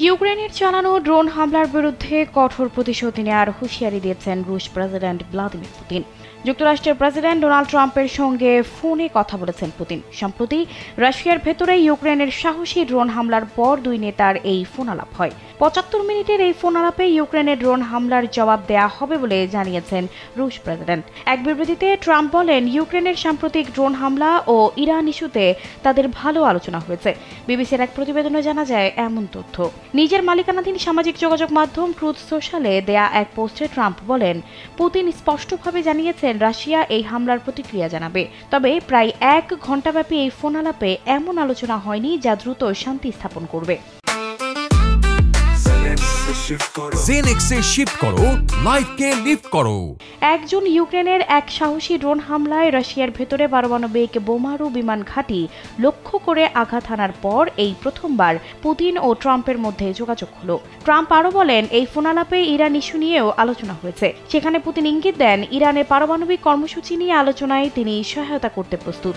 ইউক্রেনের চালানো ড্রোন হামলার বিরুদ্ধে কঠোর প্রতিশোধ নেওয়ার হুঁশিয়ারি দিয়েছেন রুশ প্রেসিডেন্ট ভ্লাদিমির পুতিন। যুক্তরাষ্ট্রের প্রেসিডেন্ট ডোনাল্ড ট্রাম্পের সঙ্গে ফোনে কথা বলেছেন পুতিন। সম্প্রতি রাশিয়ার ভেতরে ইউক্রেনের সাহসী ড্রোন হামলার পর দুই নেতার এই ফোনালাপ হয়। ৭৫ মিনিটের এই ফোনালাপে ইউক্রেনের ড্রোন হামলার জবাব দেয়া হবে বলে জানিয়েছেন রুশ প্রেসিডেন্ট। এক বিবৃতিতে ট্রাম্প বলেন, ইউক্রেনের সাম্প্রতিক ড্রোন হামলা ও ইরান ইস্যুতে তাদের ভালো আলোচনা হয়েছে। বিবিসির এক প্রতিবেদনে জানা যায় এমন তথ্য। নিজের মালিকানাধীন সামাজিক যোগাযোগ মাধ্যম ট্রুথ সোশ্যালে দেয়া এক পোস্টে ট্রাম্প বলেন, পুতিন স্পষ্টভাবে জানিয়েছেন রাশিয়া এই হামলার প্রতিক্রিয়া জানাবে। তবে প্রায় ১ ঘণ্টাব্যাপী এই ফোনালাপে এমন আলোচনা হয়নি যা দ্রুত শান্তি স্থাপন করবে। জেনেক্সে শিফট করো, লাইফকে লিফট করো। একজন ইউক্রেনের এক সাহসী ড্রোন হামলায় রাশিয়ার ভেতরে পারমাণবিক বোমারু বিমান ঘাঁটি লক্ষ্য করে আঘাত হানার পর এই প্রথমবার পুতিন ও ট্রাম্পের মধ্যে যোগাযোগ হলো। ট্রাম্প আরও বলেন, এই ফোনালাপে ইরান ইস্যু নিয়েও আলোচনা হয়েছে। সেখানে পুতিন ইঙ্গিত দেন, ইরানের পারমাণবিক কর্মসূচি নিয়ে আলোচনায় তিনি সহায়তা করতে প্রস্তুত।